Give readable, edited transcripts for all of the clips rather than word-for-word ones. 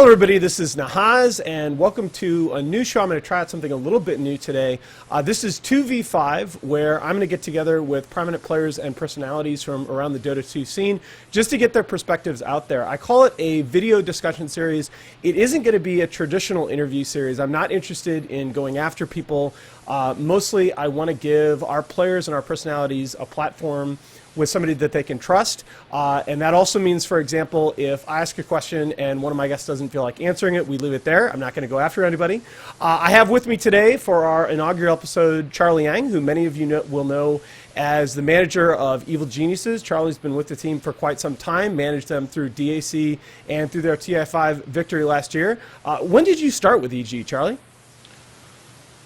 Hello everybody, this is Nahaz, and welcome to a new show. I'm going to try out something a little bit new today. This is 2v5, where I'm going to get together with prominent players and personalities from around the Dota 2 scene, just to get their perspectives out there. I call it a video discussion series. It isn't going to be a traditional interview series. I'm not interested in going after people. Mostly, I want to give our players and our personalities a platform with somebody that they can trust. And that also means, for example, if I ask a question and one of my guests doesn't feel like answering it, we leave it there. I'm not going to go after anybody. I have with me today for our inaugural episode, Charlie Yang, who many of you will know as the manager of Evil Geniuses. Charlie's been with the team for quite some time, managed them through DAC and through their TI5 victory last year. When did you start with EG, Charlie?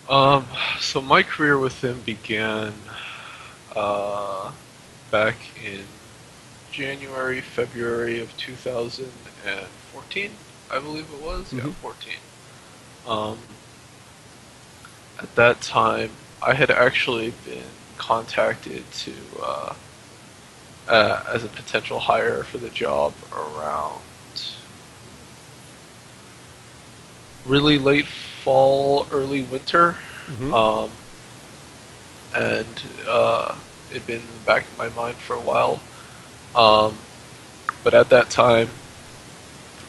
So my career with them began back in January, February of 2014, I believe it was. Mm-hmm. Yeah, 14. At that time, I had actually been contacted to as a potential hire for the job around really late fall, early winter. Mm-hmm. It'd been in the back of my mind for a while. But at that time,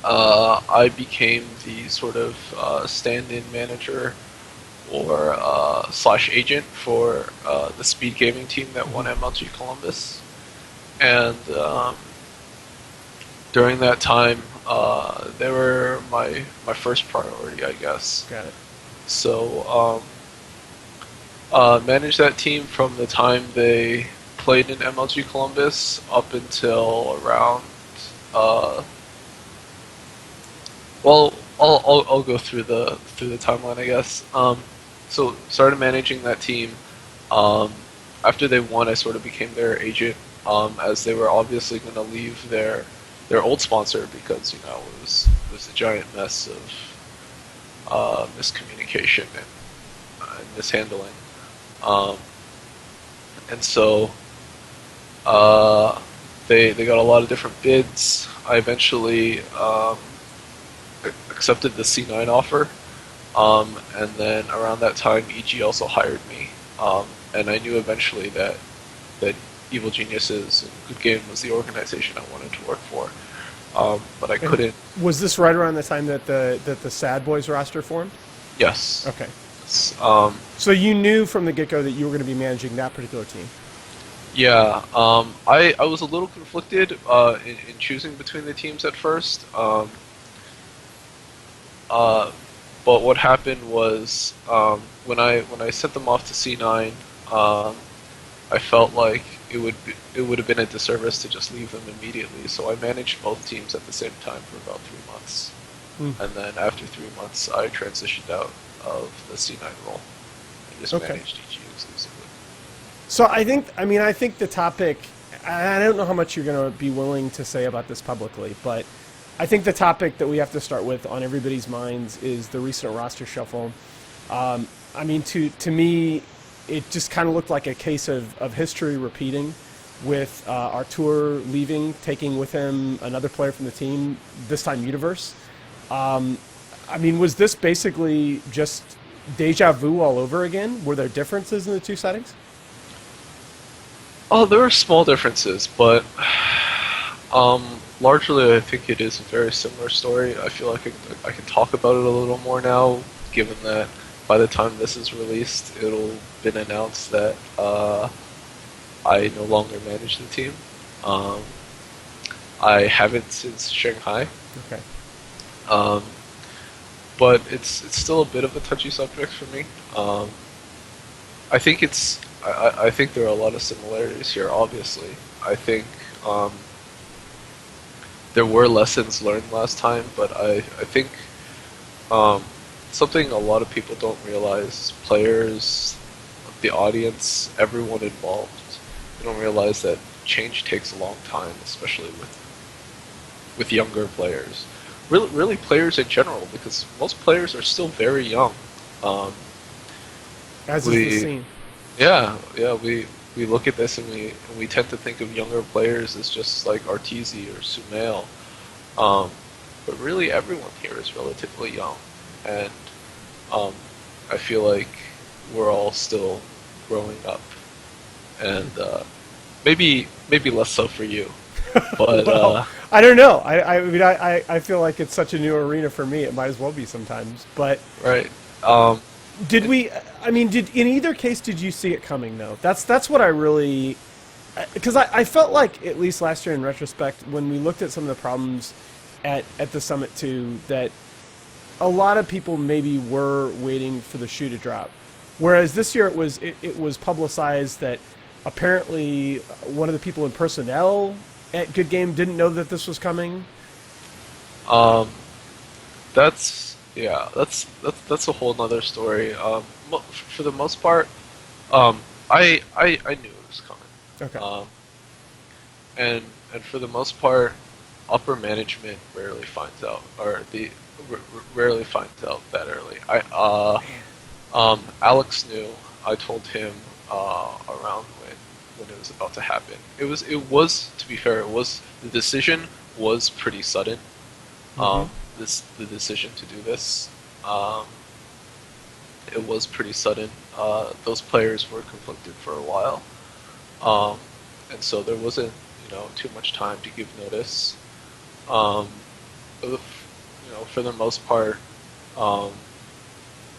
I became the sort of stand-in manager or slash agent for the speed gaming team that won MLG Columbus. And during that time, they were my first priority, I guess. Got it. So managed that team from the time they played in MLG Columbus up until around. Well, I'll go through the timeline, I guess. So started managing that team. After they won, I sort of became their agent, as they were obviously going to leave their old sponsor because it was a giant mess of miscommunication and mishandling. And so they got a lot of different bids. I eventually accepted the C9 offer, and then around that time EG also hired me, and I knew eventually that Evil Geniuses and Good Game was the organization I wanted to work for, but I couldn't. Was this right around the time that the Sad Boys roster formed? Yes. Okay. So you knew from the get-go that you were going to be managing that particular team? Yeah, I was a little conflicted in choosing between the teams at first. But what happened was when I sent them off to C9, I felt like it would have been a disservice to just leave them immediately. So I managed both teams at the same time for about 3 months, and then after 3 months, I transitioned out of the C9 role and just managed EG exclusively. So I think the topic, I don't know how much you're going to be willing to say about this publicly, but I think the topic that we have to start with on everybody's minds is the recent roster shuffle. To me, it just kind of looked like a case of history repeating, with Artur leaving, taking with him another player from the team, this time Universe. Was this basically just deja vu all over again? Were there differences in the two settings? Oh, there were small differences, but largely I think it is a very similar story. I feel like I can talk about it a little more now, given that by the time this is released, it'll been announced that I no longer manage the team. I haven't since Shanghai. Okay. But it's still a bit of a touchy subject for me. I think there are a lot of similarities here. Obviously, I think there were lessons learned last time, but I think something a lot of people don't realize, players, the audience, everyone involved, they don't realize that change takes a long time, especially with younger players. Really players in general, because most players are still very young. As is the scene. Yeah, we look at this and we tend to think of younger players as just like Arteezy or Sumail. but really everyone here is relatively young, and I feel like we're all still growing up, and maybe less so for you, but Well, I don't know. I mean, I feel like it's such a new arena for me. It might as well be sometimes. But right. did we? I mean, did in either case did you see it coming though? That's what I really, because I felt like at least last year in retrospect when we looked at some of the problems at the summit too, that a lot of people maybe were waiting for the shoe to drop, whereas this year it was publicized that apparently one of the people in personnel at Good Game didn't know that this was coming. That's a whole nother story. For the most part, I knew it was coming. Okay. And for the most part, upper management rarely finds out, or rarely finds out that early. Alex knew. I told him around when it was about to happen. It was to be fair. The decision was pretty sudden. The decision to do this. It was pretty sudden. Those players were conflicted for a while, and so there wasn't too much time to give notice. For the most part,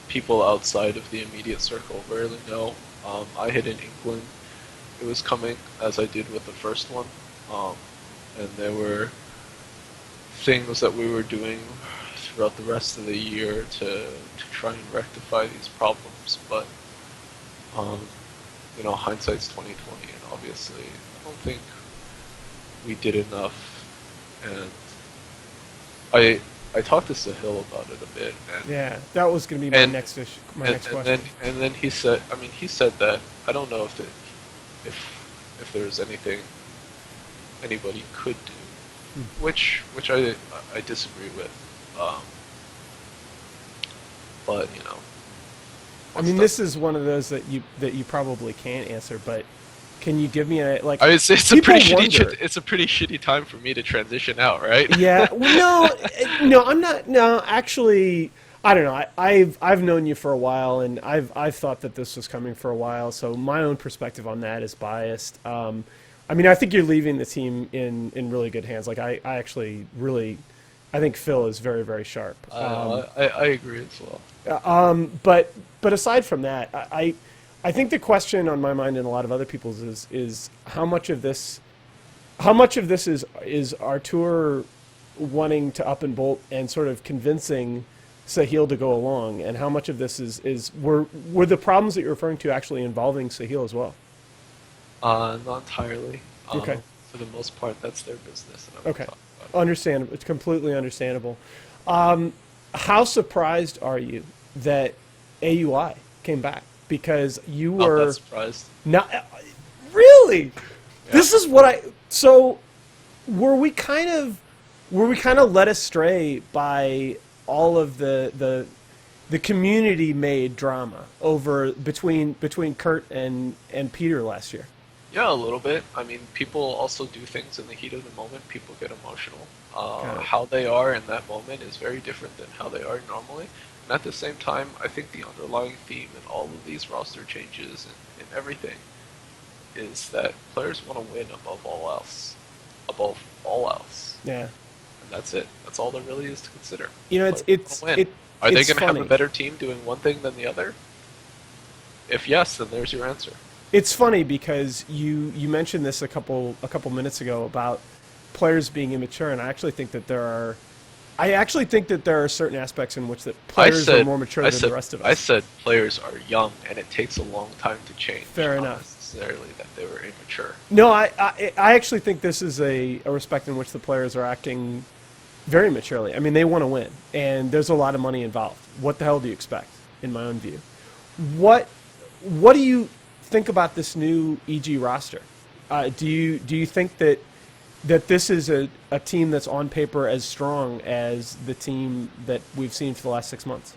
people outside of the immediate circle rarely know. I had an inkling it was coming, as I did with the first one, and there were things that we were doing throughout the rest of the year to try and rectify these problems, but hindsight's 2020, and obviously I don't think we did enough. And I talked to Sahil about it a bit. And, yeah, that was going to be my next issue, next question. And then he said that I don't know if there's anything anybody could do, which I disagree with. But I mean, this is one of those that you probably can't answer, but can you give me a like? I would say it's a pretty shitty time for me to transition out, right? Yeah. Well, no, I'm not. No, actually, I don't know. I've known you for a while, and I've thought that this was coming for a while. So my own perspective on that is biased. I mean, I think you're leaving the team in really good hands. Like I actually really, I think Phil is very, very sharp. I agree as well. But aside from that, I think the question on my mind and a lot of other people's is how much of this is Artur wanting to up and bolt and sort of convincing Sahil to go along, and how much of this were the problems that you're referring to actually involving Sahil as well? Not entirely. Okay. For the most part, that's their business. And Okay. Understandable. It's completely understandable. How surprised are you that AUI came back? Because you were not that surprised. Not really. Yeah. This is what so were we kind of led astray by all of the community made drama over between Kurt and Peter last year? Yeah, a little bit. I mean, people also do things in the heat of the moment. People get emotional. How they are in that moment is very different than how they are normally. And at the same time, I think the underlying theme in all of these roster changes and everything is that players want to win above all else. Above all else. Yeah. And that's it. That's all there really is to consider. Are they going to have a better team doing one thing than the other? If yes, then there's your answer. It's funny because you mentioned this a couple minutes ago about players being immature, and I actually think that there are certain aspects in which that players are more mature than the rest of us. I said players are young, and it takes a long time to change. Fair enough. Not necessarily that they were immature. No, I actually think this is a respect in which the players are acting very maturely. I mean, they want to win, and there's a lot of money involved. What the hell do you expect, in my own view? What do you think about this new EG roster? Do you think that this is a team that's on paper as strong as the team that we've seen for the last 6 months?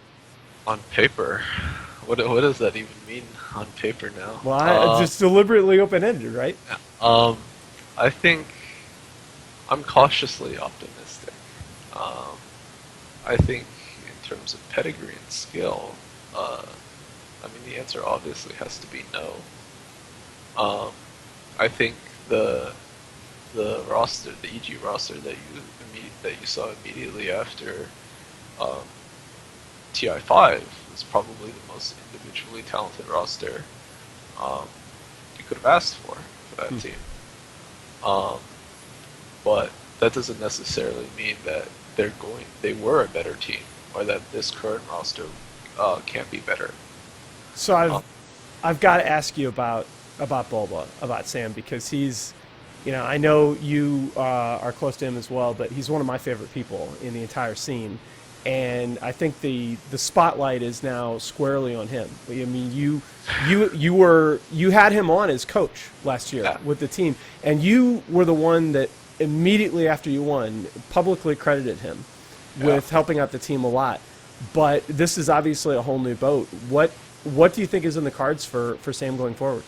On paper? What does that even mean, on paper now? Well, just deliberately open-ended, right? I think I'm cautiously optimistic. I think in terms of pedigree and skill, I mean, the answer obviously has to be no. I think the roster, the EG roster that you saw immediately after TI5 was probably the most individually talented roster you could have asked for that team. But that doesn't necessarily mean that they were a better team, or that this current roster can't be better. So I've got to ask you about Bulba, about Sam, because he's, I know you are close to him as well, but he's one of my favorite people in the entire scene, and I think the spotlight is now squarely on him. I mean, you had him on as coach last year with the team, and you were the one that immediately after you won publicly credited him with helping out the team a lot. But this is obviously a whole new boat. What do you think is in the cards for Sam going forward?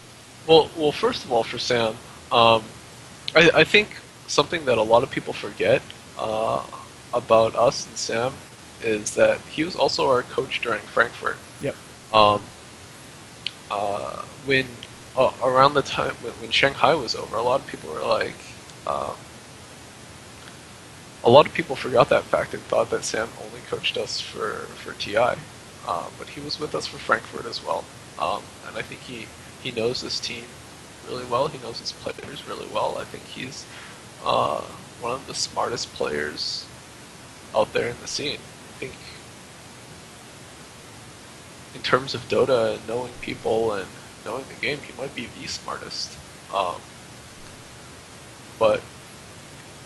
Well, first of all, for Sam, I think something that a lot of people forget about us and Sam is that he was also our coach during Frankfurt. Yep. When around the time when Shanghai was over, a lot of people were like, a lot of people forgot that fact and thought that Sam only coached us for TI, but he was with us for Frankfurt as well. And I think he knows this team really well. He knows his players really well. I think he's one of the smartest players out there in the scene. I think in terms of Dota and knowing people and knowing the game, he might be the smartest.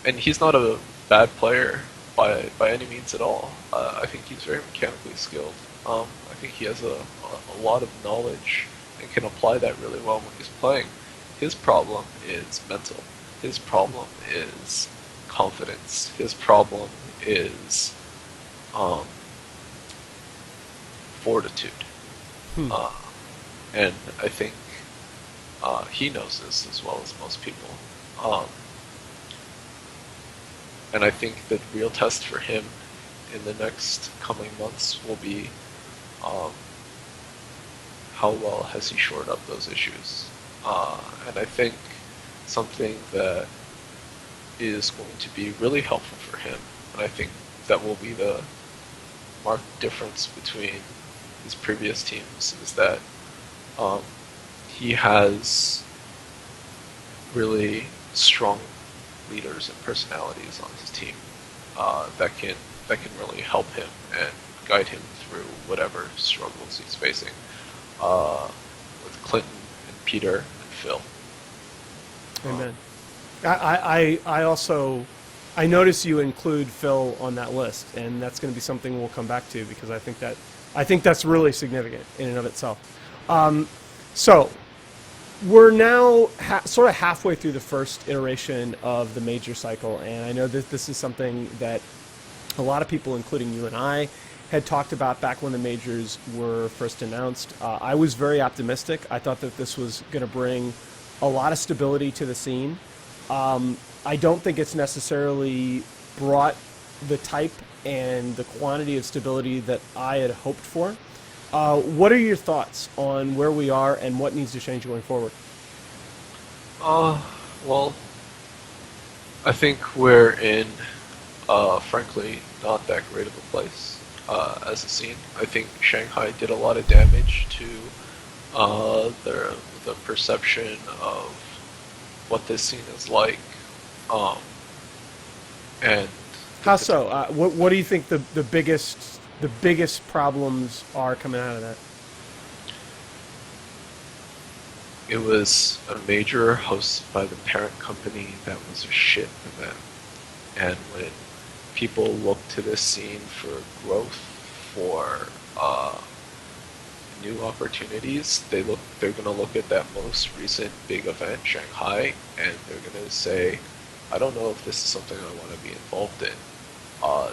And he's not a bad player by any means at all. I think he's very mechanically skilled. I think he has a lot of knowledge and can apply that really well when he's playing. His problem is mental. His problem is confidence. His problem is fortitude. And I think he knows this as well as most people. And I think the real test for him in the next coming months will be how well has he shored up those issues. And I think something that is going to be really helpful for him, and I think that will be the marked difference between his previous teams, is that he has really strong leaders and personalities on his team that can really help him and guide him through whatever struggles he's facing. With Clinton and Peter and Phil. Amen. I also notice you include Phil on that list, and that's going to be something we'll come back to, because I think that's really significant in and of itself. So we're now sort of halfway through the first iteration of the major cycle, and I know that this is something that a lot of people, including you and I, had talked about back when the majors were first announced. I was very optimistic. I thought that this was going to bring a lot of stability to the scene. I don't think it's necessarily brought the type and the quantity of stability that I had hoped for. What are your thoughts on where we are and what needs to change going forward? Well, I think we're in, frankly, not that great of a place as a scene. I think Shanghai did a lot of damage to the perception of what this scene is like. And how so? What do you think the biggest problems are coming out of that? It was a major hosted by the parent company that was a shit event. And when people look to this scene for growth, for new opportunities, they're going to look at that most recent big event, Shanghai, and they're going to say, I don't know if this is something I want to be involved in.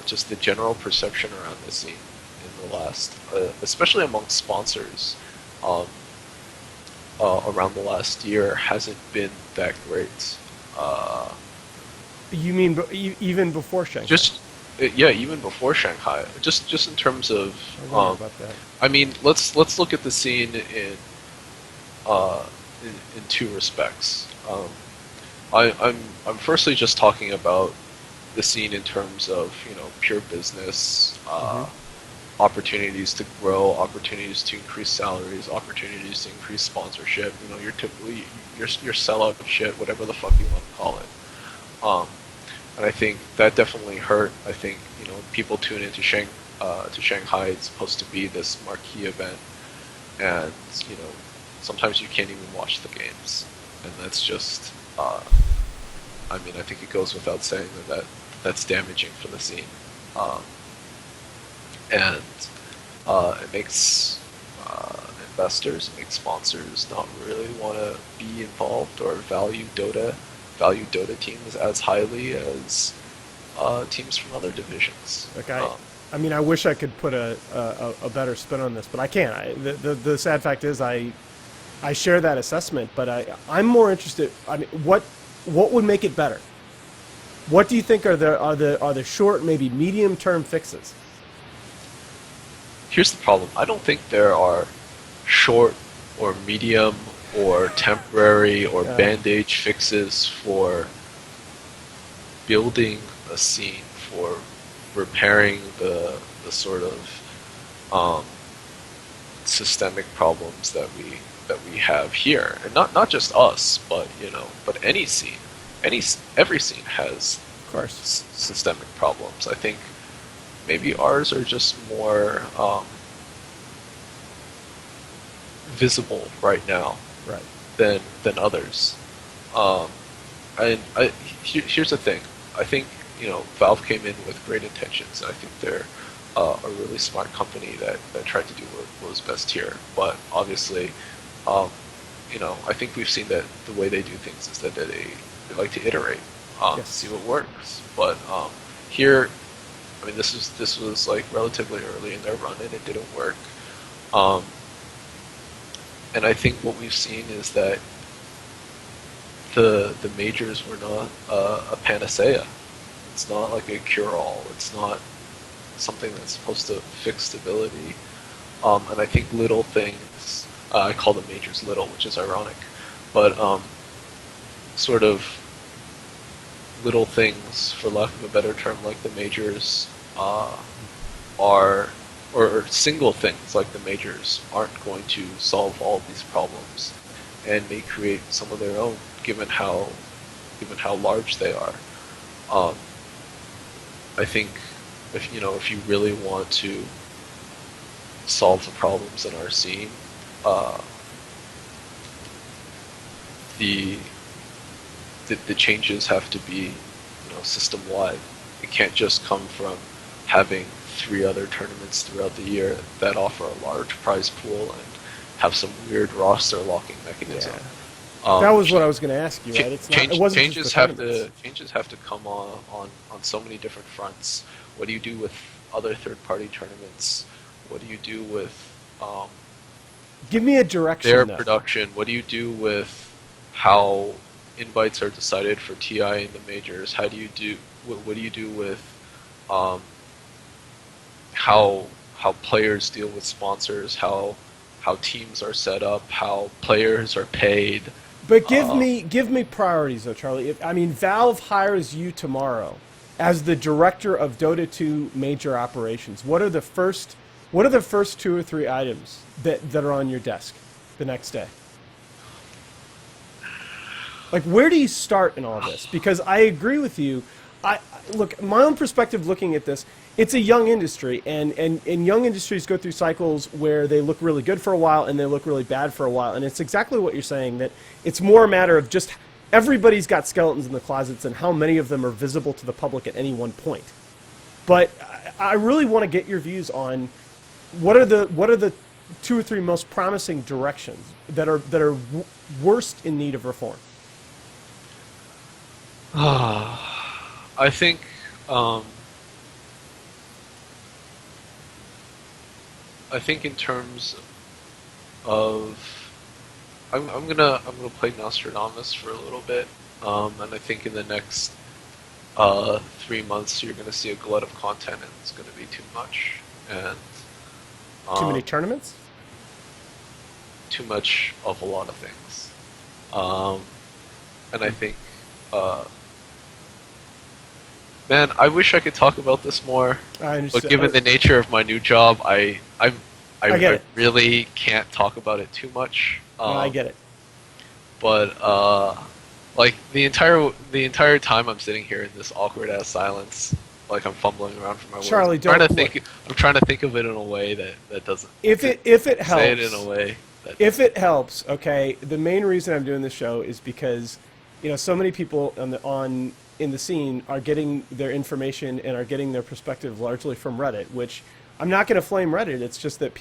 Just the general perception around this scene in the last, especially among sponsors, around the last year hasn't been that great. You mean even before Shanghai? yeah, even before Shanghai, just in terms of, I wonder about that. I mean, let's look at the scene uh, in two respects. I'm firstly just talking about the scene in terms of pure business, Hmm. opportunities to grow, opportunities to increase salaries, opportunities to increase sponsorship. You're typically your sellout shit, whatever the fuck you want to call it. Um, and I think that definitely hurt. I think people tune into to Shanghai. It's supposed to be this marquee event, and you know sometimes you can't even watch the games, and that's just. I mean, I think it goes without saying that's damaging for the scene, um, and it makes investors, it makes sponsors not really want to be involved or value Dota teams as highly as teams from other divisions. Like I mean, I wish I could put a better spin on this, but I can't. The sad fact is, I share that assessment, but I'm more interested. I mean, what would make it better? What do you think are the short, maybe medium term fixes? Here's the problem. I don't think there are short or medium or temporary or Uh, bandage fixes for building a scene, for repairing the sort of systemic problems that we have here, and not just us, but but any scene, every scene has of course, systemic problems. I think maybe ours are just more visible right now right. than others. Um, and here's the thing. I think Valve came in with great intentions. I think they're a really smart company that tried to do what was best here. But obviously, um, I think we've seen that the way they do things is that they like to iterate, see Yes. what works. But here, I mean, this was like relatively early in their run, and it didn't work. Um, and I think what we've seen is that the majors were not a panacea. It's not like a cure-all. It's not something that's supposed to fix stability. And I think little things, I call the majors little, which is ironic, but sort of little things, for lack of a better term, like the majors are, or single things like the majors aren't going to solve all of these problems, and may create some of their own, given how large they are. Um, I think if you really want to solve the problems in our scene, uh, the, the changes have to be system wide. It can't just come from having 3 other tournaments throughout the year that offer a large prize pool and have some weird roster locking mechanism. Yeah. That was what I was going to ask you. Ch- Right? It's not. It wasn't just the tournaments. changes have to come on so many different fronts. What do you do with other third party tournaments? What do you do with Give me a their direction, though. production? What do you do with how invites are decided for TI in the majors? How do you do what do you do with um, how players deal with sponsors? How teams are set up? How players are paid? But Uh, give me priorities, though, Charlie. I mean, Valve hires you tomorrow as the director of Dota 2 major operations. What are the first 2 or 3 items that are on your desk the next day? Like, where do you start in all this? Because I agree with you. Look, my own perspective looking at this, it's a young industry, and young industries go through cycles where they look really good for a while and they look really bad for a while. And it's exactly what you're saying, that it's more a matter of just everybody's got skeletons in the closets and how many of them are visible to the public at any one point. But I really want to get your views on what are the 2 or 3 most promising directions that are worst in need of reform. I think um, I think in terms of I'm gonna play Nostradamus for a little bit, and I think in the next 3 months you're going to see a glut of content and it's going to be too much, and Too many um, tournaments? too much of a lot of things. Um, and I think, uh, man, I wish I could talk about this more, I but understand. given the nature of my new job, I get I it. really can't talk about it too much. No, I get it. But like the entire time I'm sitting here in this awkward ass silence, like I'm fumbling around for my words. Charlie, I'm trying to don't think. look. I'm trying to think of it in a way that doesn't If to it say it in helps, a way that if it helps, okay. The main reason I'm doing this show is because, so many people in the scene are getting their information and are getting their perspective largely from Reddit. Which I'm not going to flame Reddit. It's just that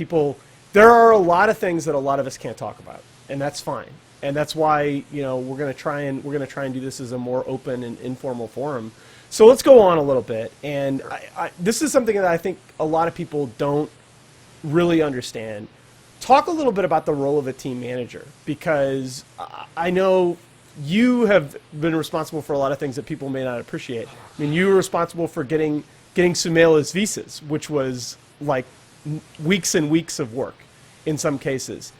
there are a lot of things that a lot of us can't talk about, and that's fine. And that's why we're going to try and do this as a more open and informal forum. So let's go on a little bit. And this is something that I think a lot of people don't really understand. Talk a little bit about the role of a team manager, because I know you have been responsible for a lot of things that people may not appreciate. I mean, you were responsible for getting Sumail's visas, which was like weeks and weeks of work in some cases.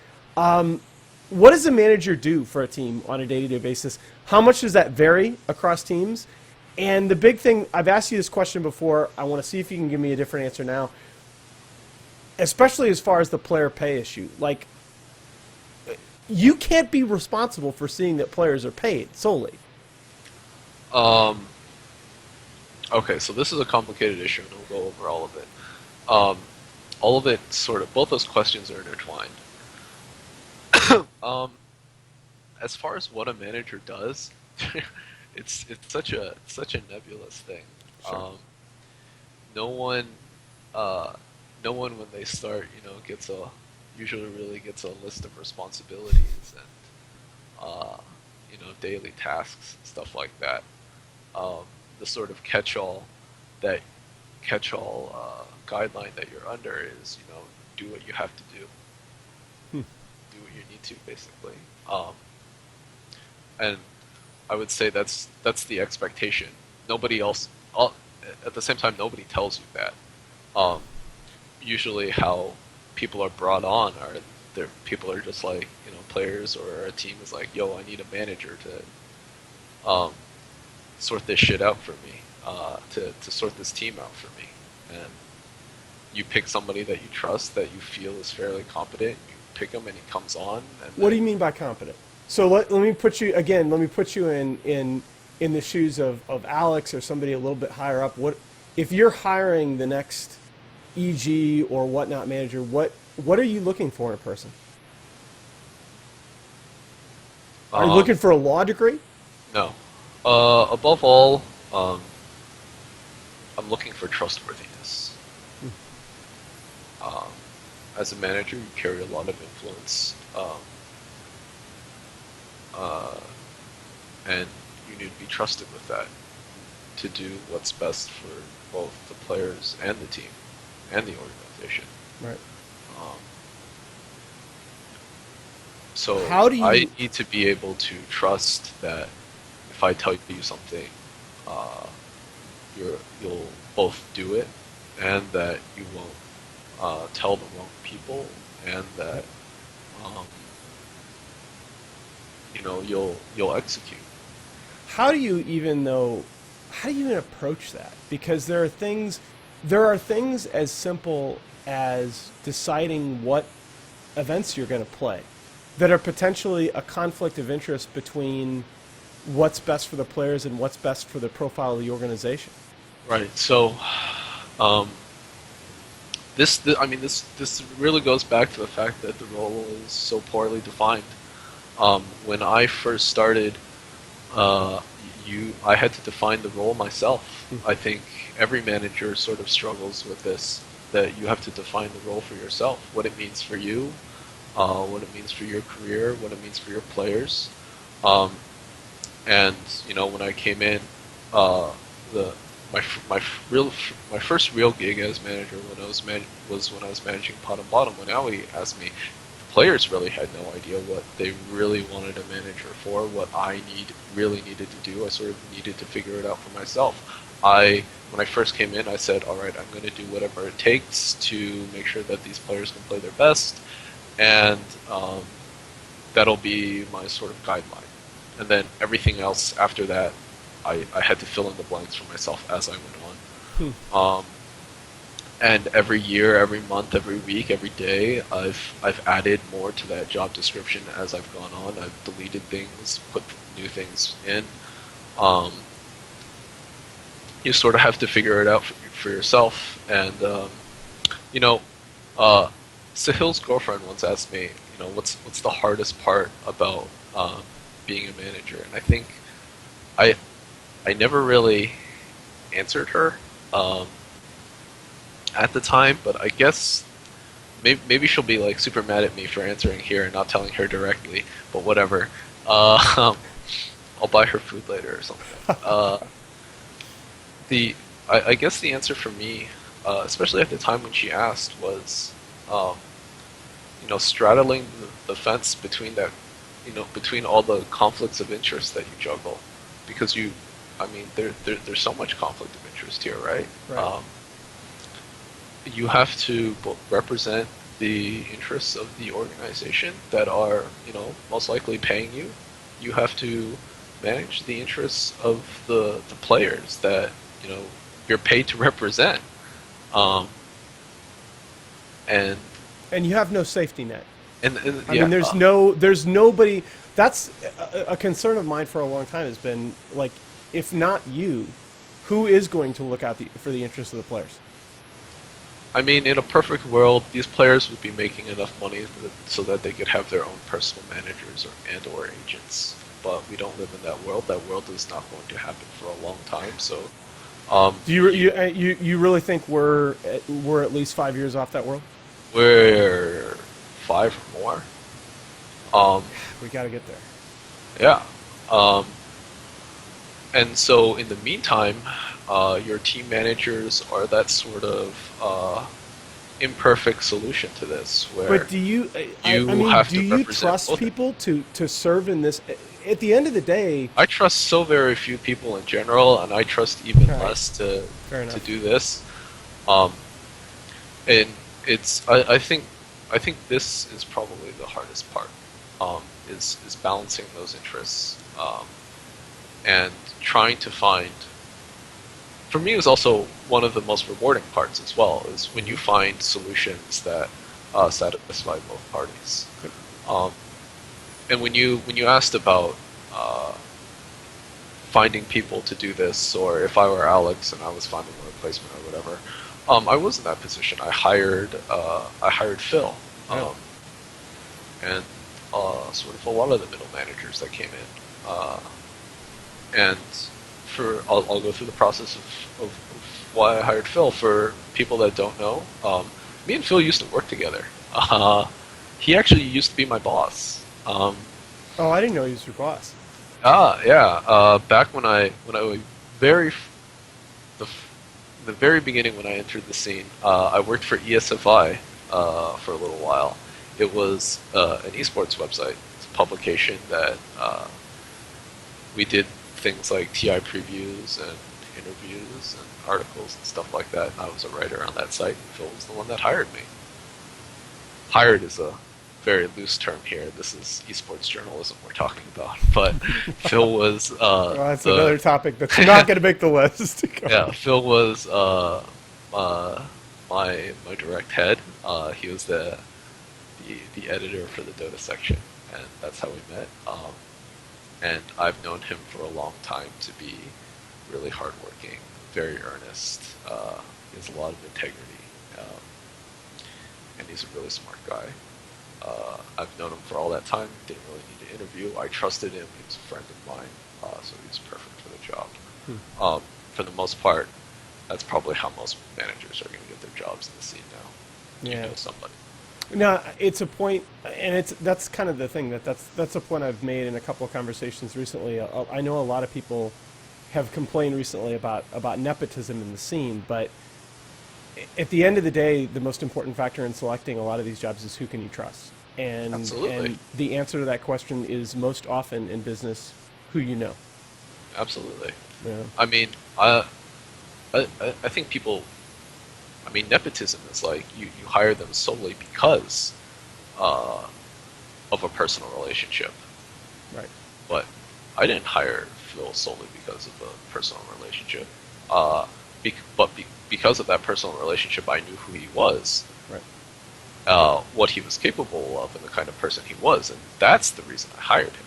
What does a manager do for a team on a day-to-day basis? How much does that vary across teams? And the big thing, I've asked you this question before. I want to see if you can give me a different answer now, especially as far as the player pay issue. Like, you can't be responsible for seeing that players are paid solely. um. Okay, so this is a complicated issue, and we'll go over all of it. Um, all of it sort of both those questions are intertwined. Um, as far as what a manager does, it's such a nebulous thing. Sure. No one, no one when they start, usually really gets a list of responsibilities and daily tasks, stuff like that. The sort of that catch-all guideline that you're under is do what you have to do, do what you need to, basically. And I would say that's the expectation. Nobody else, at the same time, nobody tells you that. Usually, how people are brought on people are just like players or a team is like, yo, I need a manager to sort this shit out for me, to sort this team out for me, and you pick somebody that you trust, that you feel is fairly competent. You pick him, and he comes on. And What do you mean by competent? So let me put you again. Let me put you in the shoes of Alex or somebody a little bit higher up. What if you're hiring the next EG or whatnot manager? What are you looking for in a person? Are you looking for a law degree? No. Above all, I'm looking for trustworthiness. As a manager, you carry a lot of influence, and you need to be trusted with that to do what's best for both the players and the team and the organization. Right. Um, so How do you? I need to be able to trust that if I tell you something, you'll both do it, and that you won't tell the wrong people, and that you'll execute. How do you even approach that? Because there are things as simple as deciding what events you're going to play that are potentially a conflict of interest between what's best for the players and what's best for the profile of the organization. Right. So, this really goes back to the fact that the role is so poorly defined. When I first started, I had to define the role myself. I think every manager sort of struggles with this, that you have to define the role for yourself, what it means for you, what it means for your career, what it means for your players. And when I came in, my first real gig as manager was when I was managing Pot and Bottom, when Ali asked me, players really had no idea what they really wanted a manager for, what I really needed to do. I sort of needed to figure it out for myself. When I first came in, I said, all right, I'm going to do whatever it takes to make sure that these players can play their best, and that'll be my sort of guideline. And then everything else after that, I had to fill in the blanks for myself as I went on. And every year, every month, every week, every day, I've added more to that job description as I've gone on. I've deleted things, put new things in. You sort of have to figure it out for yourself. And Sahil's girlfriend once asked me, what's the hardest part about being a manager? And I think I never really answered her at the time, but I guess maybe she'll be like super mad at me for answering here and not telling her directly. But whatever. I'll buy her food later or something. I guess the answer for me, especially at the time when she asked, was straddling the fence between that, between all the conflicts of interest that you juggle, because there's so much conflict of interest here, right? You have to represent the interests of the organization that are, most likely paying you. You have to manage the interests of the players that, you're paid to represent. And you have no safety net. I mean, there's nobody. That's a concern of mine for a long time, has been like, if not you, who is going to look out for the interests of the players? I mean, in a perfect world, these players would be making enough money so that they could have their own personal managers or agents. But we don't live in that world. That world is not going to happen for a long time. So, do you really think we're at least 5 years off that world? We're 5 or more. We got to get there. Yeah. And so in the meantime, your team managers are that sort of imperfect solution to this. Where but do you trust people to serve in this? At the end of the day, I trust so very few people in general, and I trust even less to do this. And I think this is probably the hardest part. Is balancing those interests, and trying to find. For me, it was also one of the most rewarding parts as well, is when you find solutions that satisfy both parties. And when you asked about finding people to do this, or if I were Alex and I was finding a replacement or whatever, I was in that position. I hired Phil, and sort of a lot of the middle managers that came in, and I'll go through the process of why I hired Phil. For people that don't know, me and Phil used to work together. He actually used to be my boss. Oh, I didn't know he was your boss. Yeah. Back when I was the very beginning when I entered the scene, I worked for ESFI for a little while. It was an esports website. It's a publication that we did things like TI previews and interviews and articles and stuff like that. And I was a writer on that site, and Phil was the one that hired me. Hired is a very loose term here. This is esports journalism we're talking about. But Phil was... well, that's another topic that's not going to make the list. Yeah, Phil was my direct head. He was the editor for the Dota section, and that's how we met. And I've known him for a long time to be really hardworking, very earnest. He has a lot of integrity, and he's a really smart guy. I've known him for all that time. Didn't really need to interview. I trusted him. He was a friend of mine, so he was perfect for the job. For the most part, that's probably how most managers are going to get their jobs in the scene now. You know somebody. No, it's a point, and that's kind of the thing that's a point I've made in a couple of conversations recently. I know a lot of people have complained recently about nepotism in the scene, but at the end of the day, the most important factor in selecting a lot of these jobs is who can you trust. Absolutely. and the answer to that question is most often in business who you know. Absolutely. Yeah. I mean, I think people. I mean, nepotism is like you hire them solely because uh, of a personal relationship. Right. But I didn't hire Phil solely because of a personal relationship. Uh, because of that personal relationship, I knew who he was, Right. what he was capable of, and the kind of person he was, and that's the reason I hired him.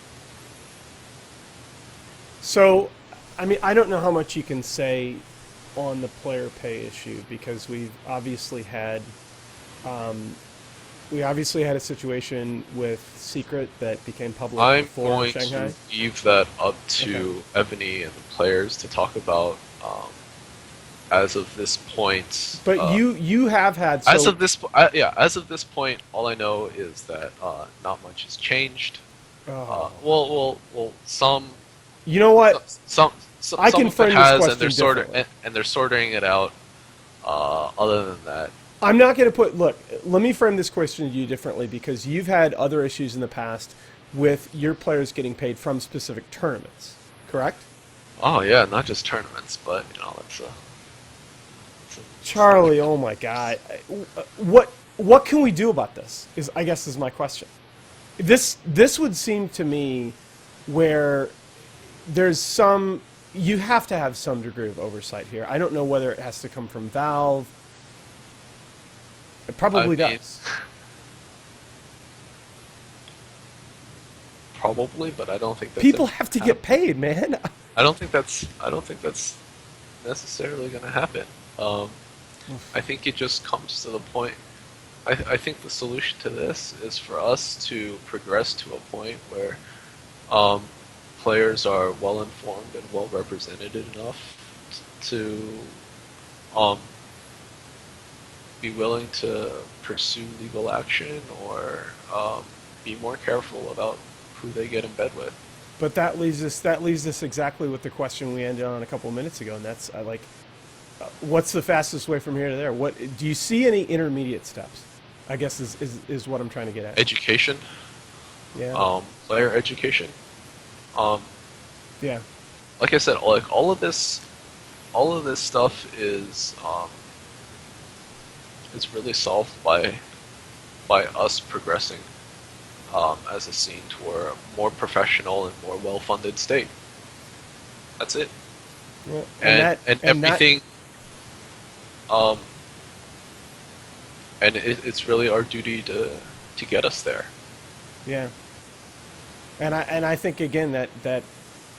So, I mean, I don't know how much you can say on the player pay issue because we obviously had a situation with Secret that became public I'm before going Shanghai. to leave that up to Okay. Ebony and the players to talk about. As of this point, But you have had as of this point, all I know is that not much has changed. oh. Some You know what? I some can of it frame this has, question differently. and they're sorting it out. Other than that, I'm not going to put. Look, let me frame this question to you differently because you've had other issues in the past with your players getting paid from specific tournaments, correct? oh yeah, not just tournaments, but Charlie, oh my God, what can we do about this? I guess is my question. This would seem to me where there's some you have to have some degree of oversight here. I don't know whether it has to come from Valve. It probably I mean, does. probably, but I don't think that's People have to get paid, man. I don't think that's necessarily going to happen. I think it just comes to the point. I think the solution to this is for us to progress to a point where players are well informed and well represented enough to be willing to pursue legal action or be more careful about who they get in bed with. But that leaves us exactly with the question we ended on a couple of minutes ago, and that's what's the fastest way from here to there? What do you see any intermediate steps? I guess is what I'm trying to get at. Education, Yeah. player education. Um, Yeah. like I said, like all of this stuff is really solved by us progressing as a scene toward a more professional and more well-funded state. That's it. Well, And everything. And it's really our duty to get us there. Yeah. And I think again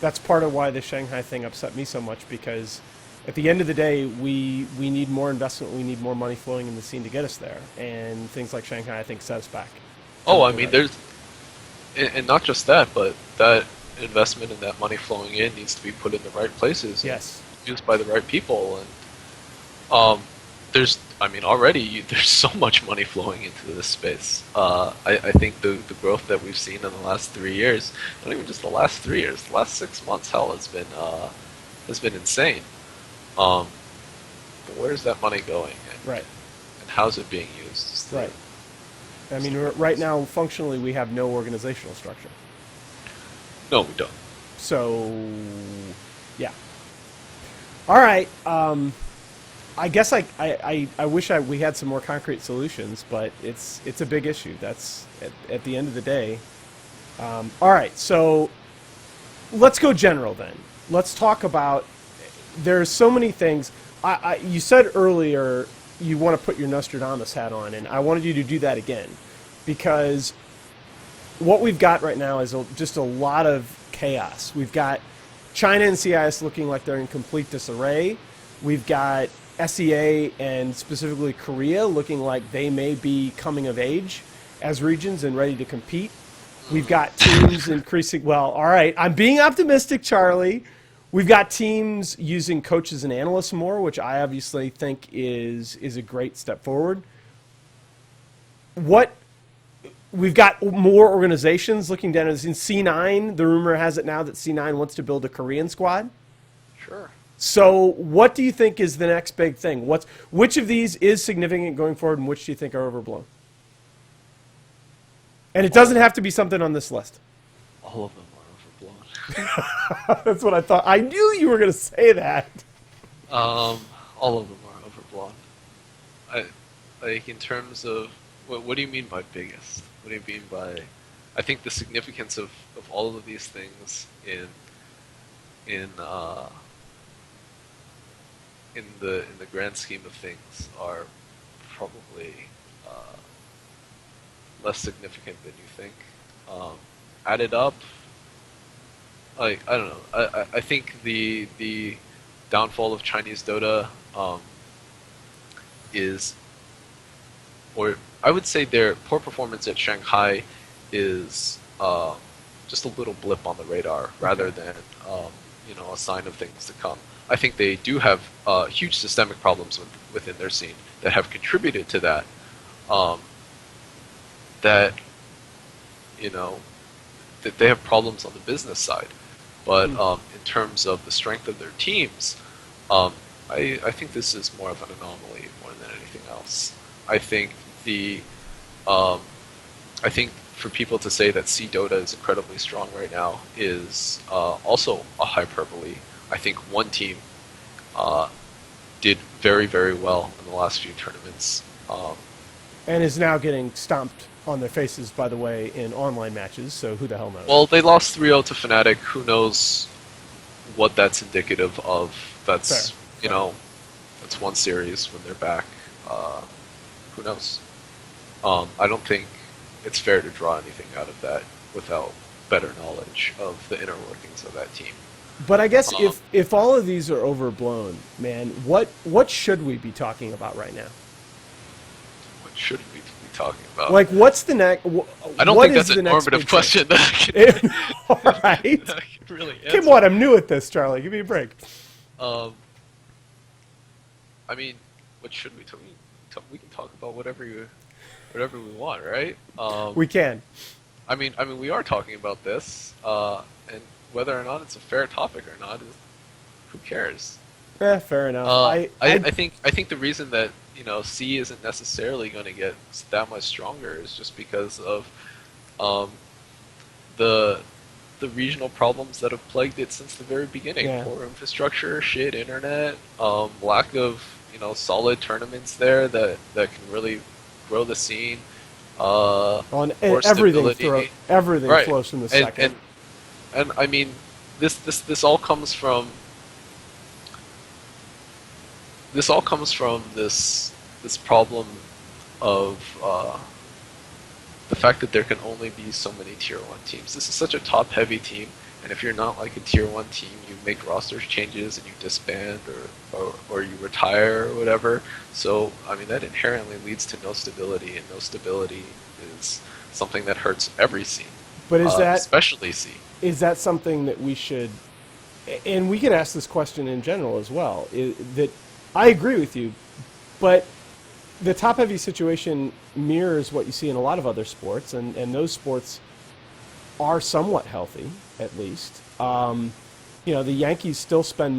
that's part of why the Shanghai thing upset me so much because at the end of the day we need more investment, we need more money flowing in the scene to get us there, and things like Shanghai I think set us back. Oh, I mean, there's, and not just that, but that investment and that money flowing in needs to be put in the right places. Yes. And used by the right people, and already there's so much money flowing into this space. I think the growth that we've seen in the last 3 years, not even just the last 3 years, the last 6 months, hell, has been insane. But where's that money going? Right. And how's it being used? Right. I mean, right now, functionally, we have no organizational structure. No, we don't. So, yeah. All right. I guess I wish we had some more concrete solutions, but it's a big issue. That's at the end of the day. All right. So, let's go general then. Let's talk about. There's so many things. You said earlier you want to put your Nostradamus hat on, and I wanted you to do that again, because what we've got right now is just a lot of chaos. We've got China and CIS looking like they're in complete disarray. We've got SEA and specifically Korea looking like they may be coming of age as regions and ready to compete. We've got teams increasing. Well, all right, I'm being optimistic, Charlie. We've got teams using coaches and analysts more, which I obviously think is a great step forward. We've got more organizations looking down at in C9. The rumor has it now that C9 wants to build a Korean squad. Sure. So what do you think is the next big thing? Which of these is significant going forward, and which do you think are overblown? And it doesn't have to be something on this list. All of them are overblown. That's what I thought. I knew you were going to say that. All of them are overblown. Like in terms of what do you mean by biggest? What do you mean by? I think the significance of all of these things in the grand scheme of things are probably less significant than you think. Added up, like I don't know. I think the downfall of Chinese Dota is, or I would say their poor performance at Shanghai is just a little blip on the radar rather than a sign of things to come. I think they do have huge systemic problems within their scene that have contributed to that. That that they have problems on the business side, but in terms of the strength of their teams, I think this is more of an anomaly more than anything else. I think I think for people to say that C Dota is incredibly strong right now is also a hyperbole. I think one team did very, very well in the last few tournaments. And is now getting stomped on their faces, by the way, in online matches, so who the hell knows? Well, they lost 3-0 to Fnatic. Who knows what that's indicative of? That's, Fair. that's one series when they're back. Who knows? I don't think it's fair to draw anything out of that without better knowledge of the inner workings of that team. But I guess if all of these are overblown, man, what should we be talking about right now? What should we be talking about? Like, what's the next? I don't think that's a normative question that I can, all right. that I can really answer. Come on, I'm new at this, Charlie. Give me a break. I mean, what should we talk? We can talk about whatever we want, right? We can. I mean, we are talking about this, and whether or not it's a fair topic or not, who cares? Fair enough. I think the reason that C isn't necessarily going to get that much stronger is just because of the regional problems that have plagued it since the very beginning. Yeah. Poor infrastructure, shit internet, lack of solid tournaments there that can really grow the scene. On more everything, stability. everything Right. flows from the second. And I mean, this all comes from this problem of the fact that there can only be so many tier 1 teams. This is such a top heavy team, and if you're not like a tier 1 team, you make roster changes and you disband or you retire or whatever. So I mean, that inherently leads to no stability, and no stability is something that hurts every scene. But is that especially C? Is that something that we should, and we could ask this question in general as well, that I agree with you, but the top-heavy situation mirrors what you see in a lot of other sports, and those sports are somewhat healthy, at least. The Yankees still spend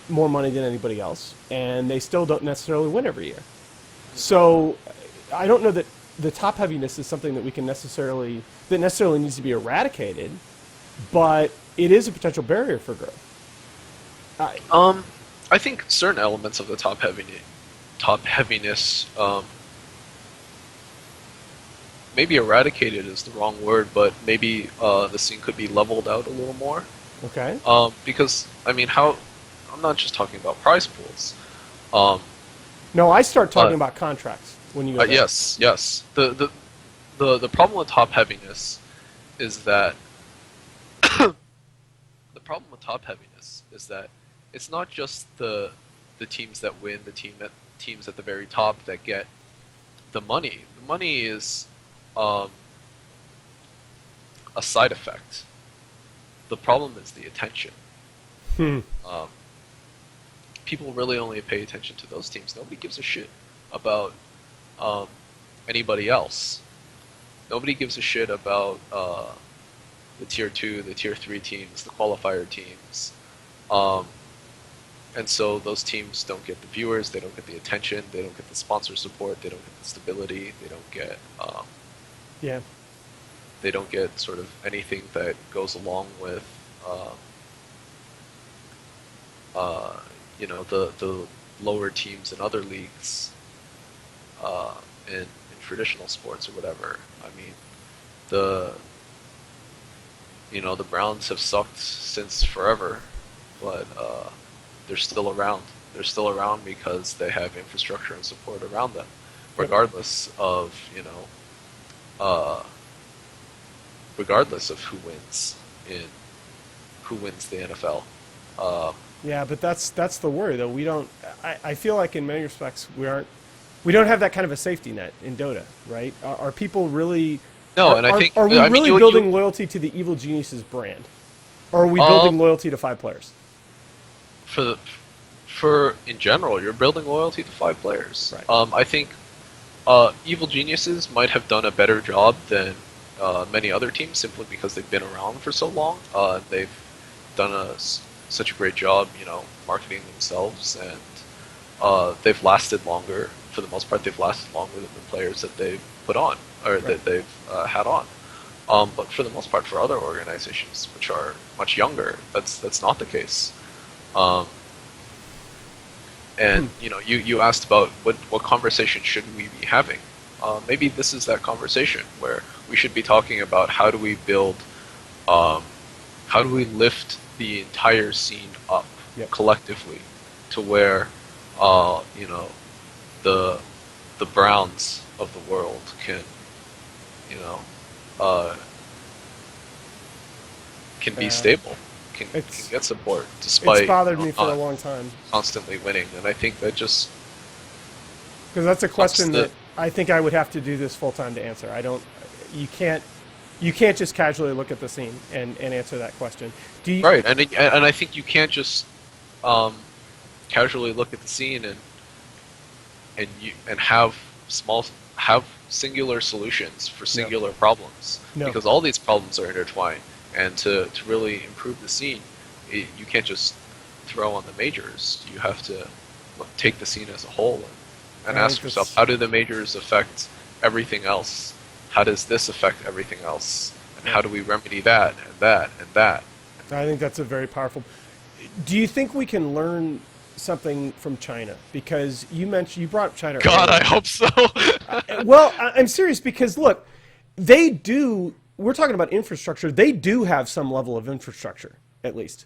more money than anybody else, and they still don't necessarily win every year. So I don't know that the top-heaviness is something that necessarily needs to be eradicated, but it is a potential barrier for growth. I think certain elements of the top heaviness maybe eradicated is the wrong word, but maybe the scene could be leveled out a little more. Okay. Because I mean, I'm not just talking about prize pools. No, I start talking about contracts when you go there. Yes. The problem with top heaviness is that it's not just the teams that win, teams at the very top that get the money. The money is a side effect. The problem is the attention. People really only pay attention to those teams. Nobody gives a shit about anybody else. Nobody gives a shit about the tier 2, the tier 3 teams, the qualifier teams. And so those teams don't get the viewers, they don't get the attention, they don't get the sponsor support, they don't get the stability, they don't get Yeah. They don't get sort of anything that goes along with, the lower teams in other leagues, in traditional sports or whatever. I mean, the the Browns have sucked since forever, but they're still around. They're still around because they have infrastructure and support around them, regardless of uh, regardless of who wins the NFL. Yeah, but that's the worry though. We don't. I feel like in many respects we don't have that kind of a safety net in Dota, right? Are people really? No, and I think are we I mean, really building loyalty to the Evil Geniuses brand, or are we building loyalty to 5 players? For in general, you're building loyalty to 5 players. Right. I think Evil Geniuses might have done a better job than many other teams simply because they've been around for so long. They've done such a great job, marketing themselves, and they've lasted longer. For the most part, they've lasted longer than the players that they've put on, or Right. that they've had on. But for the most part, for other organizations which are much younger, that's not the case. And you asked about what conversation should we be having. Maybe this is that conversation where we should be talking about how do we build, how do we lift the entire scene up collectively to where, the Browns of the world can, can be stable, can get support despite It's bothered me for a long time. Constantly winning, and I think that just because that's a question that I think I would have to do this full time to answer. I don't. You can't just casually look at the scene and answer that question. Do you, right, and I think you can't just casually look at the scene and have singular solutions for singular problems, because all these problems are intertwined. And to really improve the scene, you can't just throw on the majors. You have to take the scene as a whole and ask yourself, how do the majors affect everything else? How does this affect everything else? And how do we remedy that and that and that? I think that's a very powerful. Do you think we can learn something from China? Because you brought up China. God, earlier. I hope so. Well, I'm serious because look, they do. We're talking about infrastructure. They do have some level of infrastructure, at least.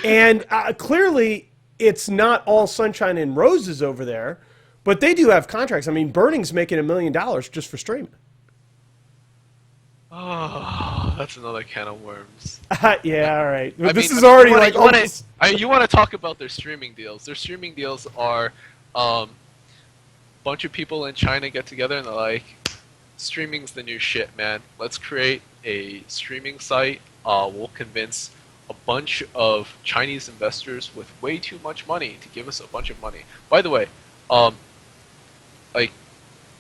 And clearly, it's not all sunshine and roses over there, but they do have contracts. I mean, Burning's making $1 million just for streaming. Oh, that's another can of worms. Yeah, all right. But this is already you want to talk about their streaming deals. Their streaming deals are a bunch of people in China get together and they're like, streaming's the new shit, man. Let's create a streaming site. We'll convince a bunch of Chinese investors with way too much money to give us a bunch of money. By the way,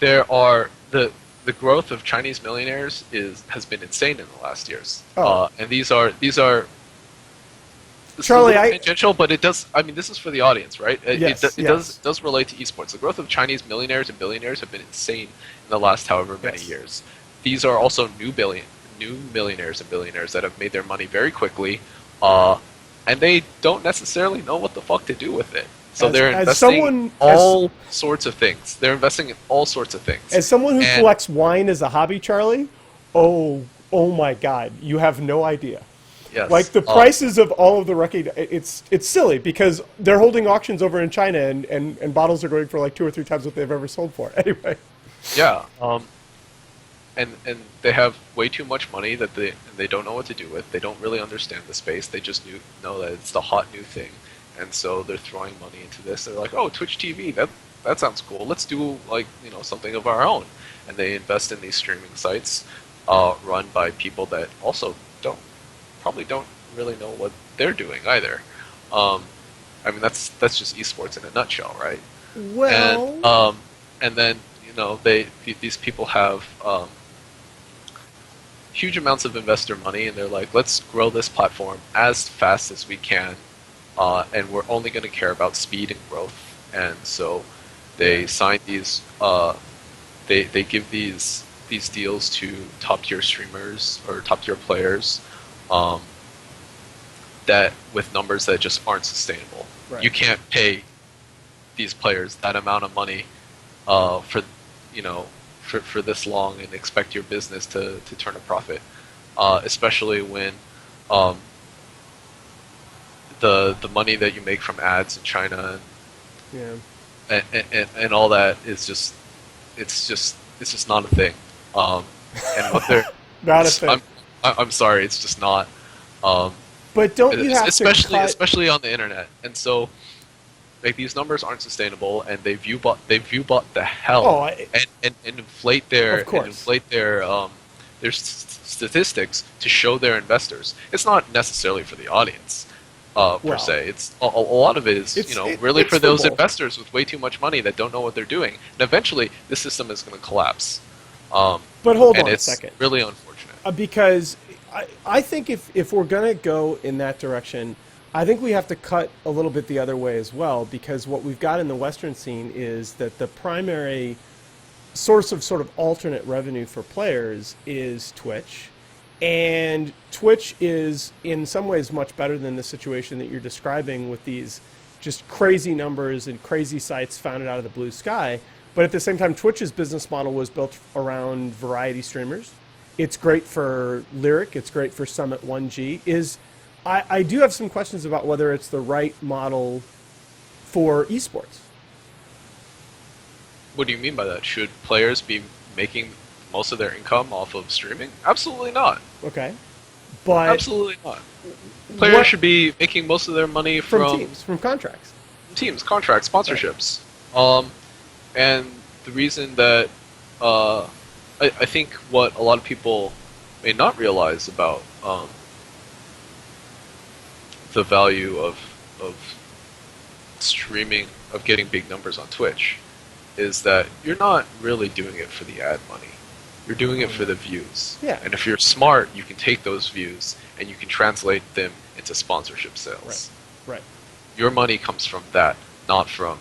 there are the growth of Chinese millionaires has been insane in the last years. And these are Charlie, tangential, but it does. I mean, this is for the audience, right? Yes, it does relate to esports. The growth of Chinese millionaires and billionaires have been insane in the last however many years. These are also new millionaires and billionaires that have made their money very quickly, and they don't necessarily know what the fuck to do with it. So they're investing in all sorts of things. They're investing in all sorts of things. As someone who collects wine as a hobby, Charlie, oh my God, you have no idea. Yes. Like the prices of all of the it's silly because they're holding auctions over in China and bottles are going for like 2 or 3 times what they've ever sold for. Anyway. Yeah. And they have way too much money that they don't know what to do with. They don't really understand the space. They just know that it's the hot new thing, and so they're throwing money into this. They're like, oh, Twitch TV, that sounds cool. Let's do something of our own, and they invest in these streaming sites run by people that also probably don't really know what they're doing either. I mean, that's just esports in a nutshell, right? Well, and then these people have huge amounts of investor money, and they're like, let's grow this platform as fast as we can, and we're only going to care about speed and growth. And so they sign these, they give these these deals to top tier streamers or top tier players that with numbers that just aren't sustainable. Right. You can't pay these players that amount of money for for this long and expect your business to turn a profit, especially when the money that you make from ads in China and all that is just it's just not a thing. And what they're not a thing. I'm sorry, it's just not. But don't you have especially on the internet, and so like these numbers aren't sustainable, and they view bot the hell and inflate their statistics to show their investors. It's not necessarily for the audience per se. It's a lot of it is really for those investors with way too much money that don't know what they're doing, and eventually the system is going to collapse. But hold on a it's second. Really unfortunate because I think if we're going to go in that direction, I think we have to cut a little bit the other way as well, because what we've got in the Western scene is that the primary source of sort of alternate revenue for players is Twitch. And Twitch is in some ways much better than the situation that you're describing with these just crazy numbers and crazy sites founded out of the blue sky. But at the same time, Twitch's business model was built around variety streamers. It's great for Lyric. It's great for Summit 1G. I do have some questions about whether it's the right model for esports. What do you mean by that? Should players be making most of their income off of streaming? Absolutely not. Okay. But absolutely not. Players should be making most of their money from teams, from contracts. Teams, contracts, sponsorships. Right. And the reason that I think what a lot of people may not realize about the value of streaming, of getting big numbers on Twitch, is that you're not really doing it for the ad money. You're doing it for the views. Yeah. And if you're smart, you can take those views and you can translate them into sponsorship sales. Right. Your money comes from that, not from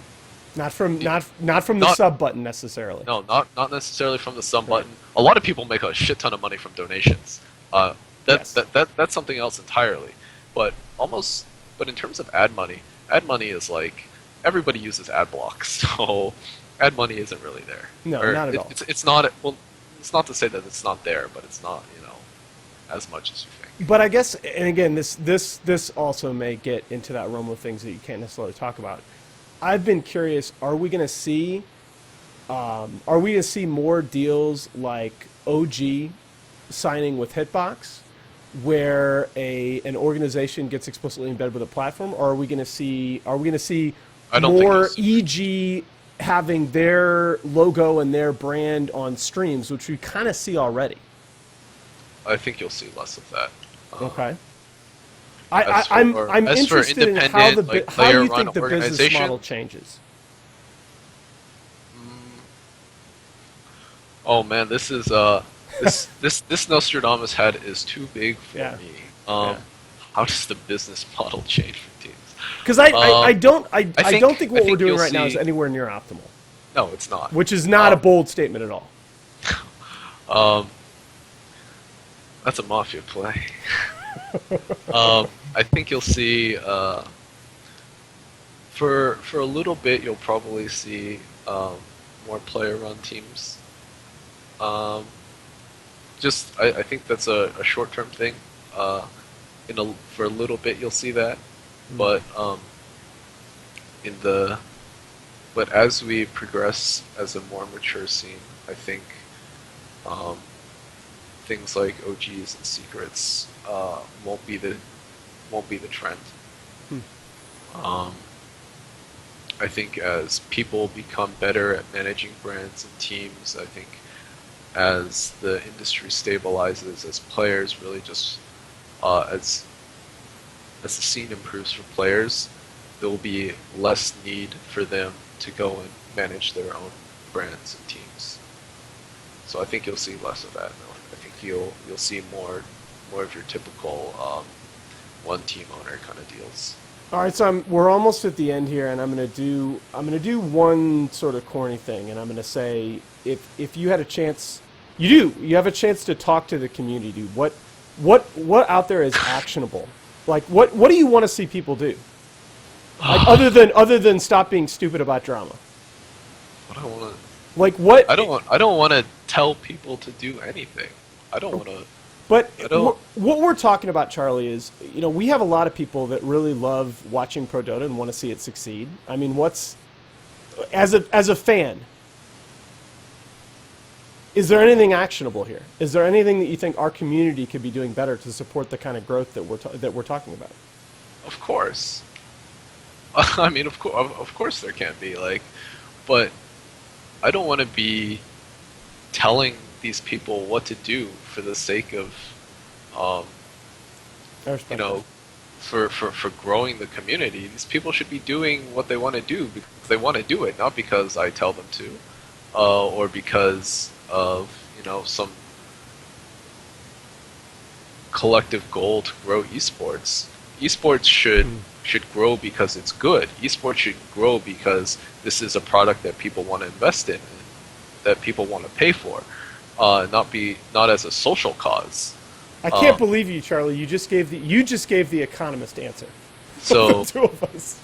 the sub button necessarily. No, not necessarily from the sub button. A lot of people make a shit ton of money from donations. That's something else entirely. But in terms of ad money is like everybody uses ad blocks, so ad money isn't really there. No, not at all. It's not. Well, it's not to say that it's not there, but it's not as much as you think. But I guess, and again, this also may get into that realm of things that you can't necessarily talk about. I've been curious: are we going to see more deals like OG signing with Hitbox, where an organization gets explicitly embedded with a platform, or are we going to see more EG having their logo and their brand on streams, which we kind of see already? I think you'll see less of that. Okay. I'm interested in how you think the business model changes. Oh man, this is this Nostradamus head is too big for me. How does the business model change for teams? Because I don't think what we're doing right now is anywhere near optimal. No, it's not. Which is not a bold statement at all. That's a mafia play. I think you'll see for a little bit you'll probably see more player-run teams. I think that's a short-term thing. For a little bit you'll see that, but as we progress as a more mature scene, I think things like OGs and secrets won't be the trend. I think as people become better at managing brands and teams, I think as the industry stabilizes, as players really just as the scene improves for players, there will be less need for them to go and manage their own brands and teams. So I think you'll see less of that. I think you'll see more of your typical one team owner kind of deals. All right, so we're almost at the end here, and I'm gonna do one sort of corny thing, and I'm gonna say if you had a chance You do. You have a chance to talk to the community. What out there is actionable? Like what do you want to see people do? Like other than stop being stupid about drama. What I want to. Like what? I don't want to tell people to do anything. I don't want to. But what we're talking about, Charlie, is, you know, we have a lot of people that really love watching Pro Dota and want to see it succeed. I mean, as a fan, is there anything actionable here? Is there anything that you think our community could be doing better to support the kind of growth that we're talking about? Of course. I mean, of course there can be, like, but I don't want to be telling these people what to do for the sake of, you know, for growing the community. These people should be doing what they want to do because they want to do it, not because I tell them to, or because of, you know, some collective goal to grow esports. Esports should grow because it's good. Esports should grow because this is a product that people want to invest in, that people want to pay for. Not as a social cause. I can't believe you, Charlie. You just gave the economist answer. So the two of us.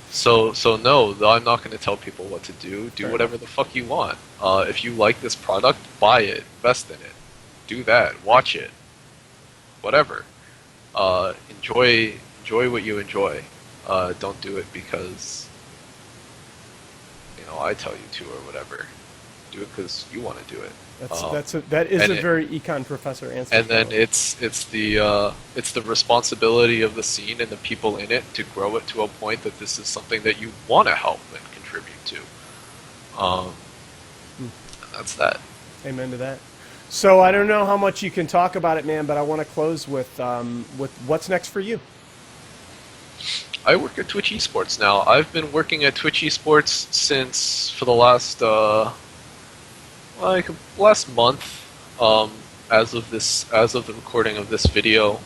So no, I'm not going to tell people what to do. Do whatever the fuck you want. If you like this product, buy it, invest in it, do that, watch it, whatever. Enjoy what you enjoy. Don't do it because, you know, I tell you to or whatever. Do it because you want to do it. That is a very econ professor answer. And then it's the responsibility of the scene and the people in it to grow it to a point that this is something that you want to help and contribute to. That's that. Amen to that. So I don't know how much you can talk about it, man, but I want to close with what's next for you. I work at Twitch Esports now. I've been working at Twitch Esports since for the last last month, as of the recording of this video,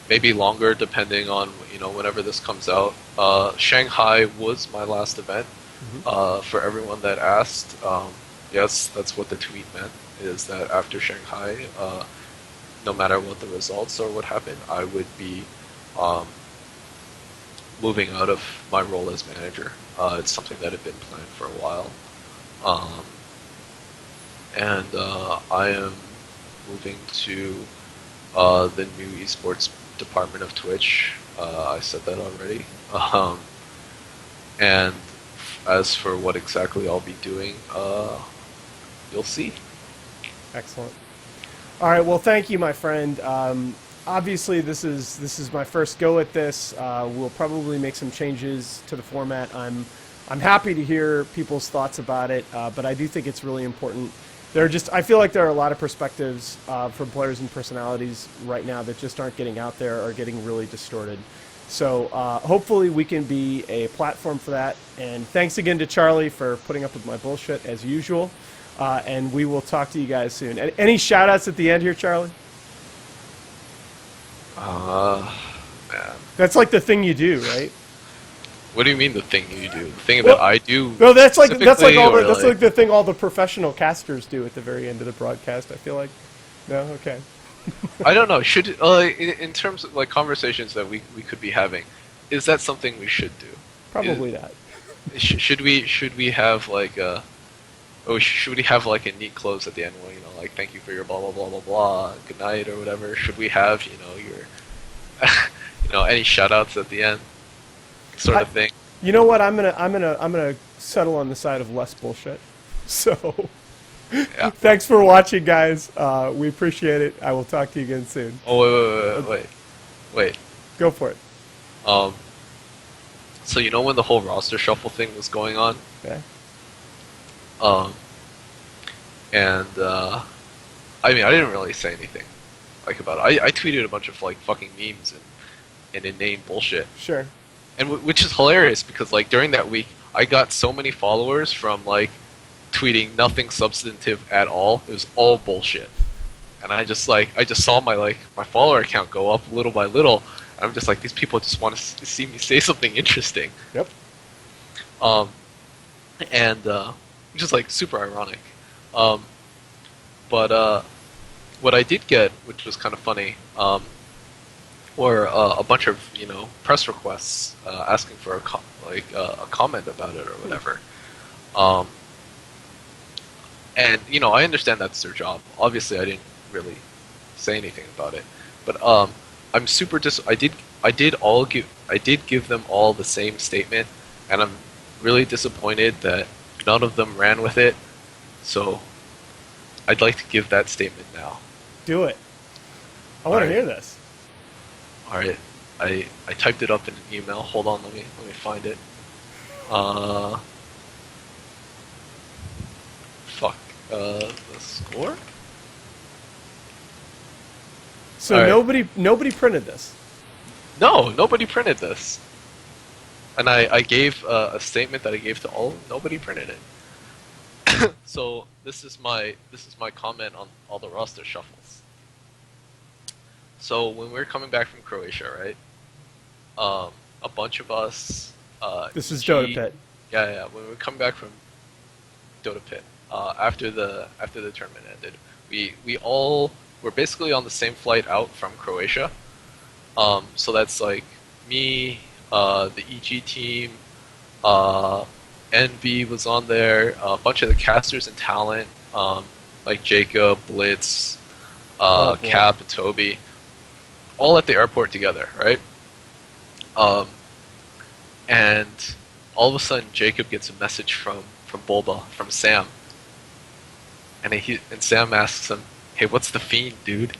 maybe longer depending on, you know, whenever this comes out. Shanghai was my last event. For everyone that asked, yes, that's what the tweet meant, is that after Shanghai, no matter what the results or what happened, I would be moving out of my role as manager. It's something that had been planned for a while. And I am moving to the new esports department of Twitch. I said that already. And as for what exactly I'll be doing, you'll see. Excellent. All right. Well, thank you, my friend. Obviously, this is my first go at this. We'll probably make some changes to the format. I'm happy to hear people's thoughts about it, but I do think it's really important. I feel like there are a lot of perspectives from players and personalities right now that just aren't getting out there or getting really distorted. So hopefully we can be a platform for that. And thanks again to Charlie for putting up with my bullshit as usual. And we will talk to you guys soon. Any shout outs at the end here, Charlie? Man. That's like the thing you do, right? What do you mean the thing you do? The thing that I do? No, that's like the thing all the professional casters do at the very end of the broadcast. I feel like. No, okay. I don't know. Should in terms of like conversations that we could be having, is that something we should do? Probably not. Should we have like should we have like a neat close at the end where, you know, like, thank you for your blah blah blah blah blah, good night or whatever? Should we have, you know, your you know, any shout outs at the end? Sort of thing. You know what? I'm gonna settle on the side of less bullshit. So, yeah. Thanks for watching, guys. We appreciate it. I will talk to you again soon. Oh wait. Go for it. So you know when the whole roster shuffle thing was going on? Yeah. And I mean, I didn't really say anything like about it. I tweeted a bunch of like fucking memes and inane bullshit. Sure. And which is hilarious because like during that week, I got so many followers from like tweeting nothing substantive at all. It was all bullshit. And I just saw my follower account go up little by little. And I'm just like, these people just want to see me say something interesting. Yep. And which is like super ironic. But what I did get, which was kind of funny, were a bunch of press requests asking for a comment about it or whatever. Um, and I understand that's their job. Obviously, I didn't really say anything about it, but I'm super I did give them all the same statement, and I'm really disappointed that none of them ran with it. So I'd like to give that statement now. Do it. I want to Alright. hear this. All right, I typed it up in an email. Hold on, let me find it. Uh, fuck. The score? So All right. nobody printed this. No, nobody printed this. And I gave a statement that I gave to all. Nobody printed it. So this is my comment on all the roster shuffles. So when we were coming back from Croatia, right? A bunch of us. This is G, Dota Pit. Yeah. When we were coming back from Dota Pit, after the tournament ended, we all were basically on the same flight out from Croatia. So that's like me, the EG team, NB was on there, a bunch of the casters and talent, like Jacob, Blitz, Oh boy. Cap, and Toby, all at the airport together, right? Um, and all of a sudden, Jacob gets a message from Bulba, from Sam, and Sam asks him, "Hey, what's the fiend, dude?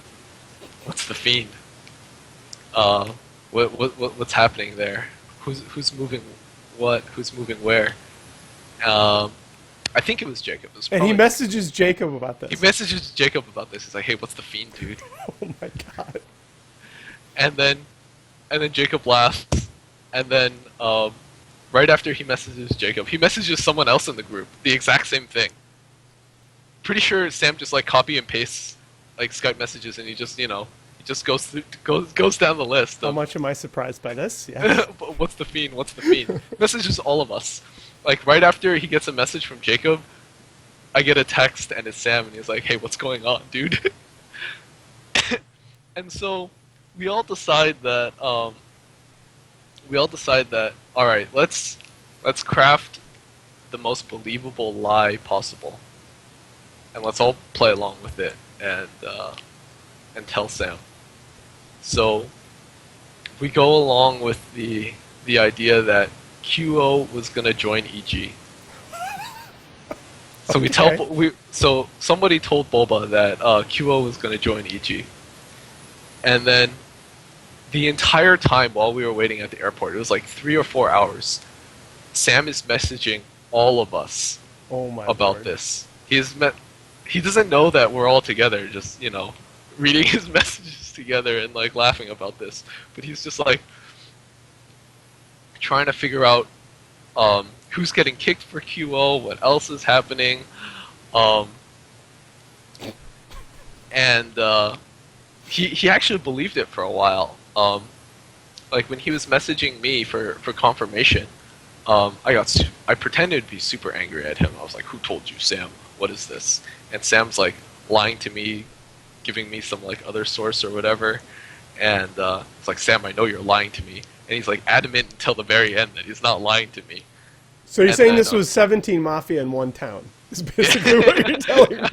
What's the fiend? What's happening there? Who's moving what? Who's moving where?" Um, I think it was Jacob. It was And he probably messages Jacob about he this. messages Jacob about this. He's like, "Hey, what's the fiend, dude?" Oh my god. And then Jacob laughs, and then right after he messages Jacob, he messages someone else in the group the exact same thing. Pretty sure Sam just like copy and pastes like Skype messages, and he just goes down the list How of much am I surprised by this? Yeah. what's the fiend, what's the fiend. Messages all of us. Like right after he gets a message from Jacob, I get a text and it's Sam, and he's like, "Hey, what's going on, dude?" And so we all decide that all right, let's craft the most believable lie possible, and let's all play along with it and tell Sam. So we go along with the idea that QO was gonna join EG. So Okay. so somebody told Boba that QO was gonna join EG, and then the entire time while we were waiting at the airport, it was like 3 or 4 hours. Sam is messaging all of us Oh my about lord. this. He doesn't know that we're all together, just reading his messages together and like laughing about this. But he's just like trying to figure out who's getting kicked for QO, what else is happening, um, and he actually believed it for a while. Like when he was messaging me for confirmation, I pretended to be super angry at him. I was like, "Who told you, Sam? What is this?" And Sam's like lying to me, giving me some like other source or whatever. And it's like, "Sam, I know you're lying to me." And he's like adamant until the very end that he's not lying to me. So you're And saying then this was 17 mafia in one town? Is basically what you're telling me.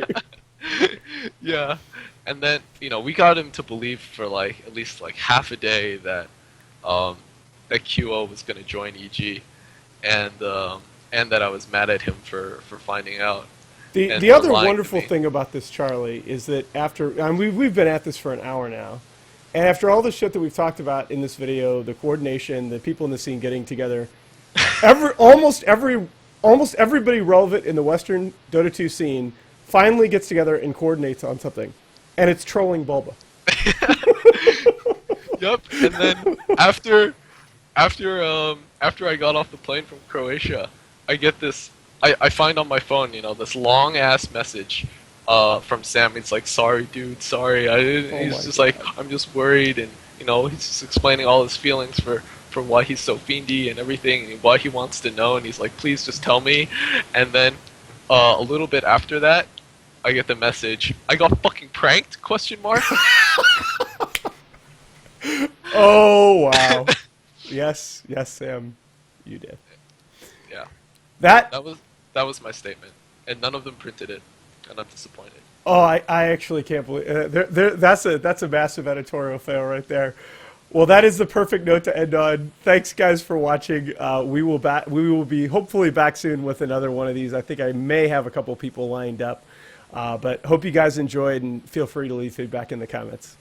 yeah, and then we got him to believe for like at least like half a day that that QO was going to join EG, and that I was mad at him for finding out and The for other lying to wonderful me. thing about this, Charlie, is that after we've been at this for an hour now, and after all the shit that we've talked about in this video, the coordination, the people in the scene getting together, almost everybody relevant in the Western Dota 2 scene finally gets together and coordinates on something, and it's trolling Bulba. Yep, and then after I got off the plane from Croatia, I get this. I find on my phone, this long ass message from Sam. He's like, "Sorry, dude, sorry. I didn't." Oh He's my just like, god. "I'm just worried," and he's just explaining all his feelings for why he's so fiendy and everything, and why he wants to know. And he's like, "Please just tell me." And then a little bit after that, I get the message. I got fucking pranked? Question mark. Oh wow. Yes, Sam, you did. Yeah. That. That was my statement, and none of them printed it, and I'm disappointed. Oh, I actually can't believe that's a massive editorial fail right there. Well, that is the perfect note to end on. Thanks, guys, for watching. We will be hopefully back soon with another one of these. I think I may have a couple people lined up, but hope you guys enjoyed, and feel free to leave feedback in the comments.